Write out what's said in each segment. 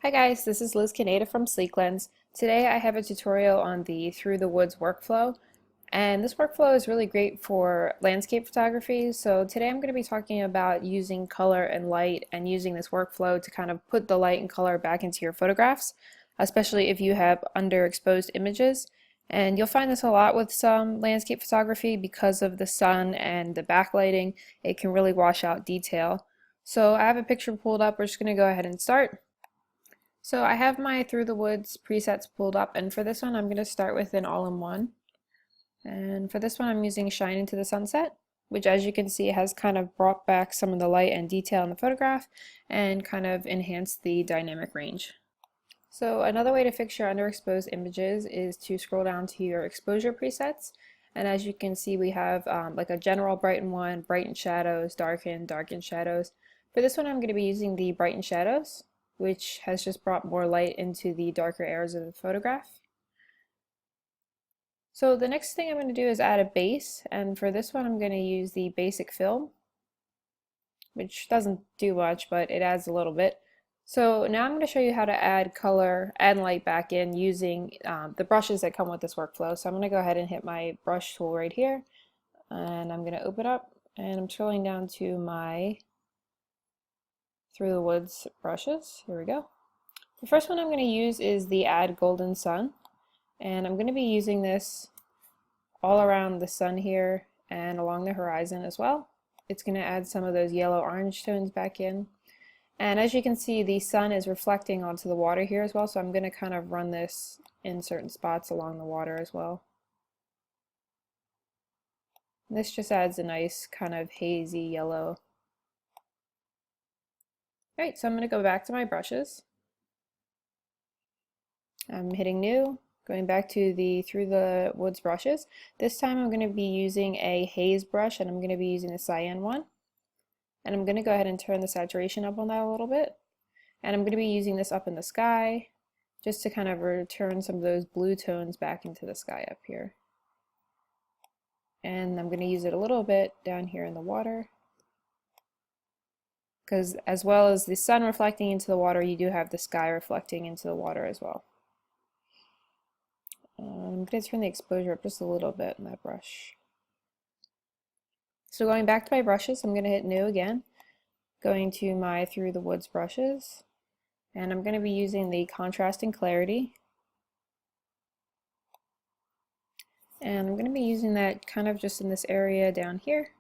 Hi guys, this is Liz Canada from Sleek Lens. Today I have a tutorial on the Through the Woods workflow, and this workflow is really great for landscape photography. So today I'm going to be talking about using color and light and using this workflow to kind of put the light and color back into your photographs, especially if you have underexposed images. And you'll find this a lot with some landscape photography because of the sun and the backlighting. It can really wash out detail. So I have a picture pulled up. We're just going to go ahead and start. So I have my Through the Woods presets pulled up, and for this one I'm going to start with an all-in-one. And for this one I'm using Shine into the Sunset, which as you can see has kind of brought back some of the light and detail in the photograph and kind of enhanced the dynamic range. So another way to fix your underexposed images is to scroll down to your exposure presets, and as you can see we have like a general brighten one, brighten shadows, darken shadows. For this one I'm going to be using the brighten shadows, which has just brought more light into the darker areas of the photograph. So the next thing I'm going to do is add a base, and for this one I'm going to use the basic film, which doesn't do much, but it adds a little bit. So now I'm going to show you how to add color and light back in using the brushes that come with this workflow. So I'm going to go ahead and hit my brush tool right here, and I'm going to open up, and I'm scrolling down to my Through the Woods brushes. Here we go. The first one I'm going to use is the Add Golden Sun, and I'm going to be using this all around the sun here and along the horizon as well. It's going to add some of those yellow-orange tones back in, and as you can see the sun is reflecting onto the water here as well, so I'm going to kind of run this in certain spots along the water as well. And this just adds a nice kind of hazy yellow. Alright, so I'm going to go back to my brushes. I'm hitting new, going back to the Through the Woods brushes. This time I'm going to be using a haze brush, and I'm going to be using the cyan one. And I'm going to go ahead and turn the saturation up on that a little bit. And I'm going to be using this up in the sky, just to kind of return some of those blue tones back into the sky up here. And I'm going to use it a little bit down here in the water, because as well as the sun reflecting into the water, you do have the sky reflecting into the water as well. I'm going to turn the exposure up just a little bit in that brush. So going back to my brushes, I'm going to hit new again, going to my Through the Woods brushes, and I'm going to be using the contrast and clarity. And I'm going to be using that kind of just in this area down here,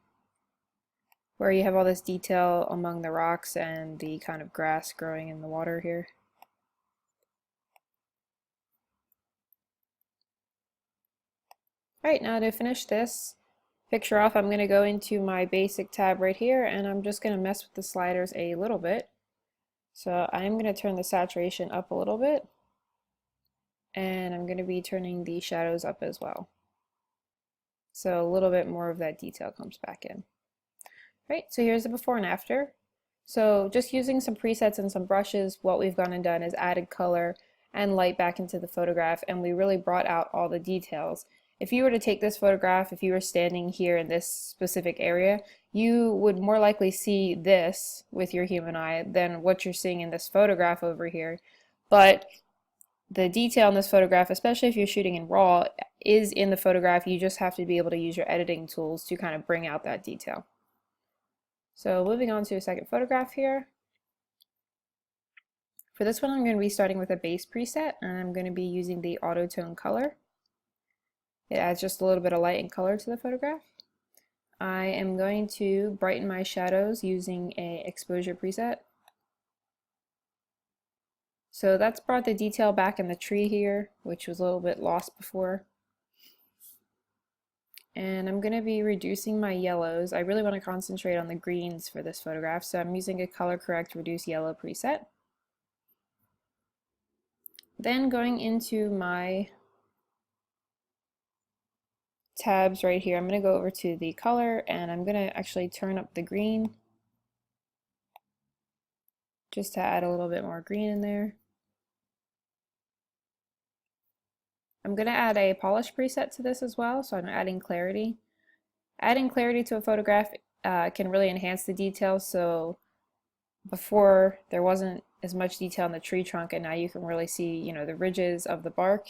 where you have all this detail among the rocks and the kind of grass growing in the water here. Alright, now to finish this picture off, I'm going to go into my basic tab right here, and I'm just going to mess with the sliders a little bit. So I'm going to turn the saturation up a little bit, and I'm going to be turning the shadows up as well. So a little bit more of that detail comes back in. Right, so here's the before and after. So just using some presets and some brushes, what we've gone and done is added color and light back into the photograph, and we really brought out all the details. If you were to take this photograph, if you were standing here in this specific area, you would more likely see this with your human eye than what you're seeing in this photograph over here. But the detail in this photograph, especially if you're shooting in RAW, is in the photograph. You just have to be able to use your editing tools to kind of bring out that detail. So moving on to a second photograph here. For this one I'm going to be starting with a base preset, and I'm going to be using the auto tone color. It adds just a little bit of light and color to the photograph. I am going to brighten my shadows using a exposure preset. So that's brought the detail back in the tree here, which was a little bit lost before. And I'm going to be reducing my yellows. I really want to concentrate on the greens for this photograph, so I'm using a color correct reduce yellow preset. Then going into my tabs right here, I'm going to go over to the color, and I'm going to actually turn up the green just to add a little bit more green in there. I'm going to add a polish preset to this as well, so I'm adding clarity. Adding clarity to a photograph can really enhance the details, so before there wasn't as much detail in the tree trunk, and now you can really see, you know, the ridges of the bark.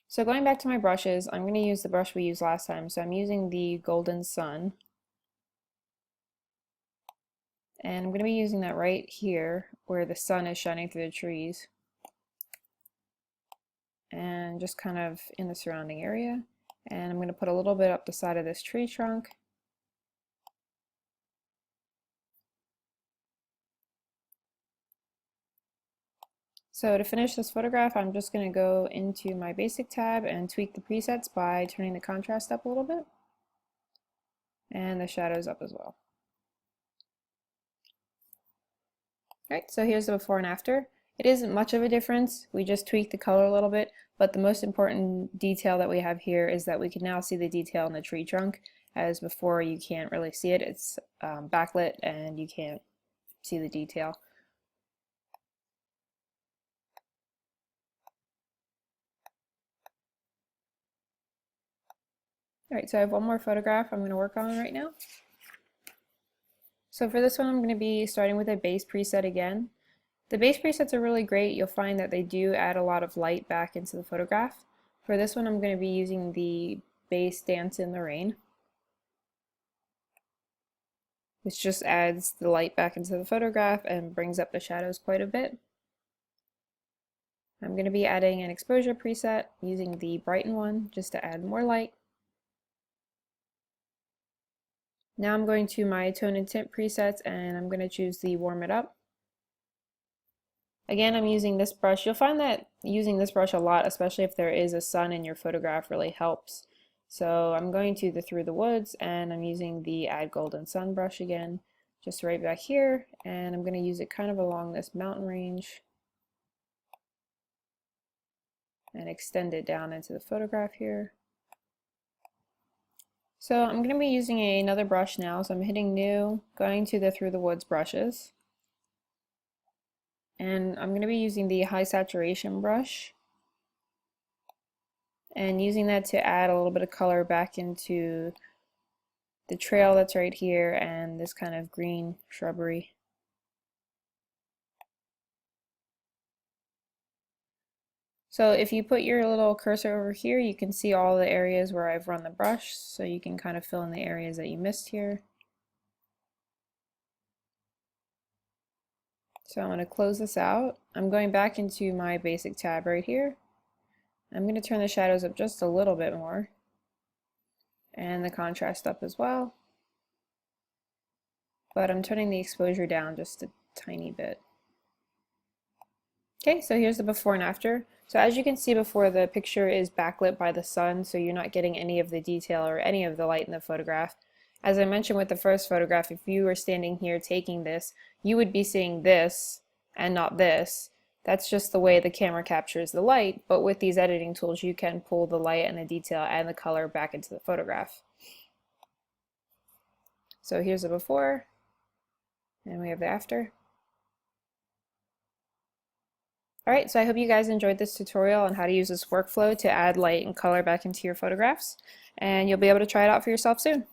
So going back to my brushes, I'm going to use the brush we used last time. So I'm using the Golden Sun. And I'm going to be using that right here where the sun is shining through the trees. And just kind of in the surrounding area. And I'm going to put a little bit up the side of this tree trunk. So to finish this photograph, I'm just going to go into my basic tab and tweak the presets by turning the contrast up a little bit. And the shadows up as well. Alright, so here's the before and after. It isn't much of a difference, we just tweaked the color a little bit, but the most important detail that we have here is that we can now see the detail in the tree trunk, as before you can't really see it. It's backlit and you can't see the detail. Alright, so I have one more photograph I'm going to work on right now. So for this one I'm going to be starting with a base preset again. The base presets are really great. You'll find that they do add a lot of light back into the photograph. For this one I'm going to be using the base Dance in the Rain, which just adds the light back into the photograph and brings up the shadows quite a bit. I'm going to be adding an exposure preset using the Brighten one just to add more light. Now I'm going to my tone and tint presets and I'm going to choose the Warm It Up. Again, I'm using this brush. You'll find that using this brush a lot, especially if there is a sun in your photograph, really helps. So I'm going to the Through the Woods and I'm using the Add Golden Sun brush again, just right back here, and I'm going to use it kind of along this mountain range and extend it down into the photograph here. So I'm going to be using another brush now, so I'm hitting New, going to the Through the Woods brushes, and I'm going to be using the High Saturation brush and using that to add a little bit of color back into the trail that's right here and this kind of green shrubbery. So if you put your little cursor over here, you can see all the areas where I've run the brush, so you can kind of fill in the areas that you missed here. So I'm going to close this out. I'm going back into my basic tab right here. I'm going to turn the shadows up just a little bit more and the contrast up as well, but I'm turning the exposure down just a tiny bit. Okay, so here's the before and after. So as you can see before, the picture is backlit by the sun, so you're not getting any of the detail or any of the light in the photograph. As I mentioned with the first photograph, if you were standing here taking this, you would be seeing this and not this. That's just the way the camera captures the light, but with these editing tools you can pull the light and the detail and the color back into the photograph. So here's the before, and we have the after. Alright, so I hope you guys enjoyed this tutorial on how to use this workflow to add light and color back into your photographs, and you'll be able to try it out for yourself soon.